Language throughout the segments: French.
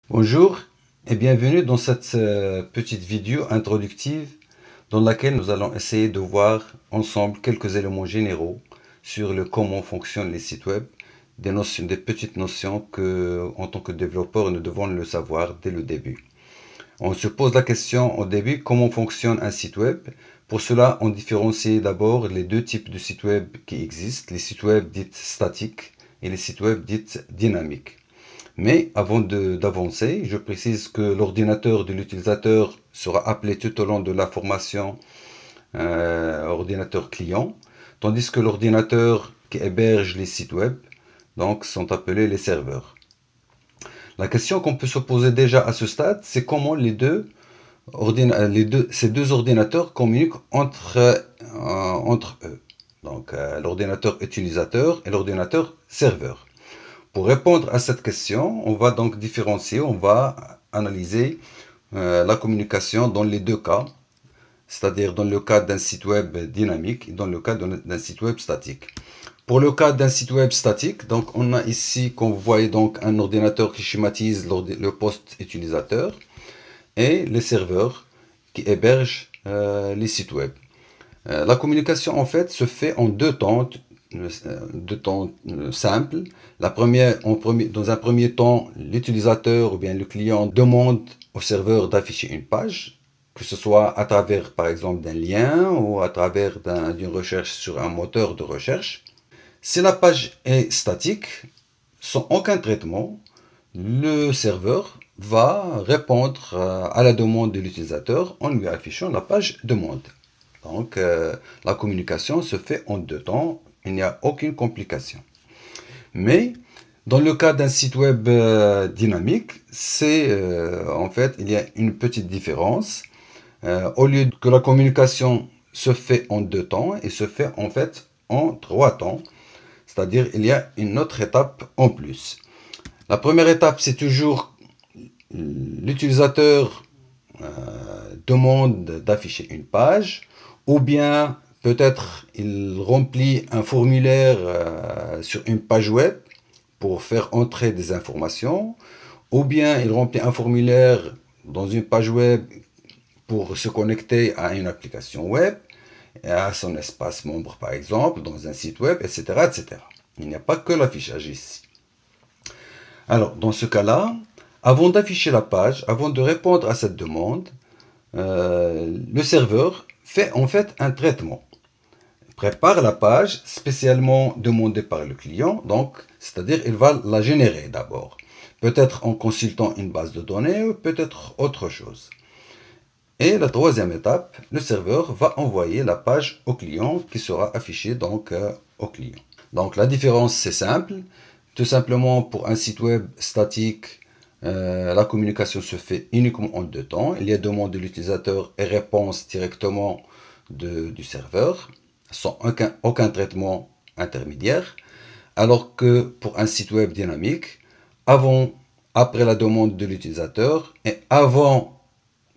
Bonjour et bienvenue dans cette petite vidéo introductive dans laquelle nous allons essayer de voir ensemble quelques éléments généraux sur le comment fonctionnent les sites web, des notions, des petites notions que, en tant que développeur, nous devons le savoir dès le début. On se pose la question au début, comment fonctionne un site web? Pour cela, on différencie d'abord les deux types de sites web qui existent, les sites web dits statiques et les sites web dits dynamiques. Mais avant d'avancer, je précise que l'ordinateur de l'utilisateur sera appelé tout au long de la formation ordinateur client, tandis que l'ordinateur qui héberge les sites web donc, sont appelés les serveurs. La question qu'on peut se poser déjà à ce stade, c'est comment ces deux ordinateurs communiquent entre eux. Donc l'ordinateur utilisateur et l'ordinateur serveur. Pour répondre à cette question, on va donc différencier, on va analyser la communication dans les deux cas, c'est-à-dire dans le cas d'un site web dynamique et dans le cas d'un site web statique. Pour le cas d'un site web statique, donc on a ici, comme vous voyez, donc un ordinateur qui schématise le poste utilisateur et les serveurs qui hébergent les sites web. La communication en fait se fait en deux temps simples. Dans un premier temps, l'utilisateur ou bien le client demande au serveur d'afficher une page, que ce soit à travers par exemple d'un lien ou à travers d'une recherche sur un moteur de recherche. Si la page est statique, sans aucun traitement, le serveur va répondre à la demande de l'utilisateur en lui affichant la page demande. Donc la communication se fait en deux temps, il n'y a aucune complication. Mais dans le cas d'un site web dynamique, en fait, il y a une petite différence. Au lieu que la communication se fait en deux temps, il se fait en fait en trois temps. C'est-à-dire il y a une autre étape en plus. La première étape, c'est toujours l'utilisateur demande d'afficher une page, ou bien peut-être il remplit un formulaire sur une page web pour faire entrer des informations, ou bien il remplit un formulaire dans une page web pour se connecter à une application web, à son espace membre par exemple, dans un site web, etc. etc. Il n'y a pas que l'affichage ici. Alors, dans ce cas-là, avant d'afficher la page, avant de répondre à cette demande, le serveur fait en fait un traitement. Il prépare la page spécialement demandée par le client, donc c'est-à-dire il va la générer d'abord. Peut-être en consultant une base de données ou peut-être autre chose. Et la troisième étape, le serveur va envoyer la page au client qui sera affichée donc au client. Donc la différence c'est simple, tout simplement pour un site web statique, la communication se fait uniquement en deux temps. Il y a demande de l'utilisateur et réponse directement du serveur, sans aucun traitement intermédiaire. Alors que pour un site web dynamique, après la demande de l'utilisateur et avant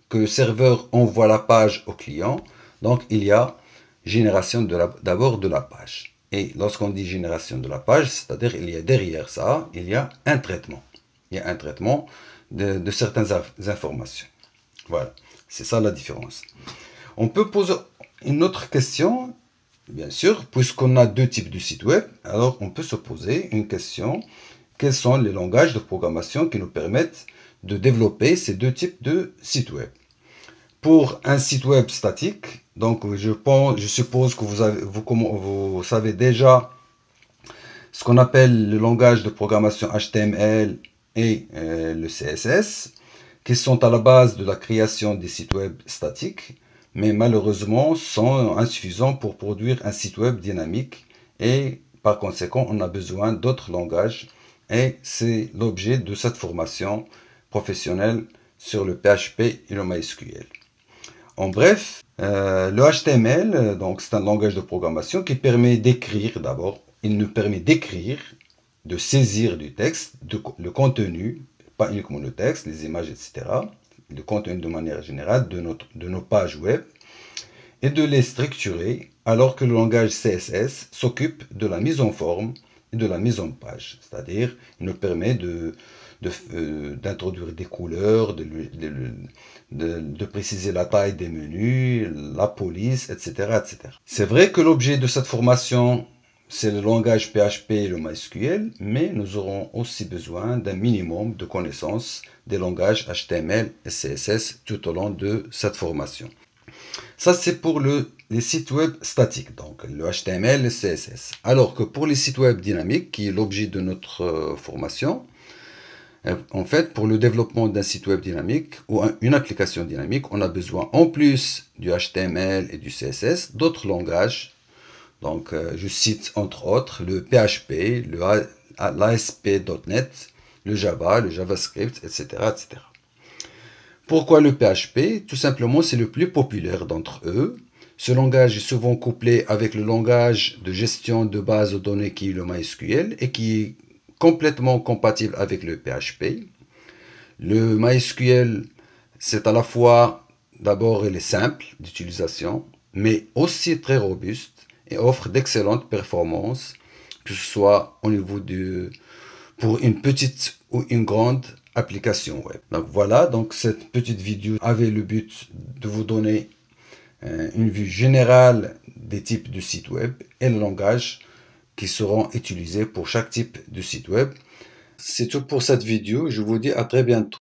que le serveur envoie la page au client, donc il y a génération d'abord de la page. Et lorsqu'on dit génération de la page, c'est-à-dire il y a derrière ça, il y a un traitement. Il y a un traitement de certaines informations. Voilà, c'est ça la différence. On peut poser une autre question, bien sûr, puisqu'on a deux types de sites web, alors on peut se poser une question. Quels sont les langages de programmation qui nous permettent de développer ces deux types de sites web? Pour un site web statique, donc je suppose que vous savez déjà ce qu'on appelle le langage de programmation HTML et le CSS, qui sont à la base de la création des sites web statiques, mais malheureusement sont insuffisants pour produire un site web dynamique et par conséquent on a besoin d'autres langages et c'est l'objet de cette formation professionnelle sur le PHP et le MySQL. En bref, le HTML, donc c'est un langage de programmation qui permet d'écrire d'abord. Il nous permet d'écrire, de saisir du texte, le contenu, pas uniquement le texte, les images, etc. Le contenu de manière générale de nos pages web et de les structurer, alors que le langage CSS s'occupe de la mise en forme et de la mise en page. C'est-à-dire, il nous permet d'introduire des couleurs, de préciser la taille des menus, la police, etc., etc. C'est vrai que l'objet de cette formation, c'est le langage PHP et le MySQL, mais nous aurons aussi besoin d'un minimum de connaissances des langages HTML et CSS tout au long de cette formation. Ça, c'est pour les sites web statiques, donc le HTML et le CSS. Alors que pour les sites web dynamiques, qui est l'objet de notre formation, en fait, pour le développement d'un site web dynamique ou une application dynamique, on a besoin, en plus du HTML et du CSS, d'autres langages. Donc, je cite entre autres le PHP, l'ASP.NET, le Java, le JavaScript, etc., etc. Pourquoi le PHP? Tout simplement, c'est le plus populaire d'entre eux. Ce langage est souvent couplé avec le langage de gestion de base de données qui est le MySQL et qui est complètement compatible avec le PHP. Le MySQL, c'est à la fois, d'abord, il est simple d'utilisation, mais aussi très robuste et offre d'excellentes performances, que ce soit au niveau pour une petite ou une grande application web. Donc voilà, donc cette petite vidéo avait le but de vous donner une vue générale des types de sites web et le langage qui seront utilisés pour chaque type de site web. C'est tout pour cette vidéo. Je vous dis à très bientôt.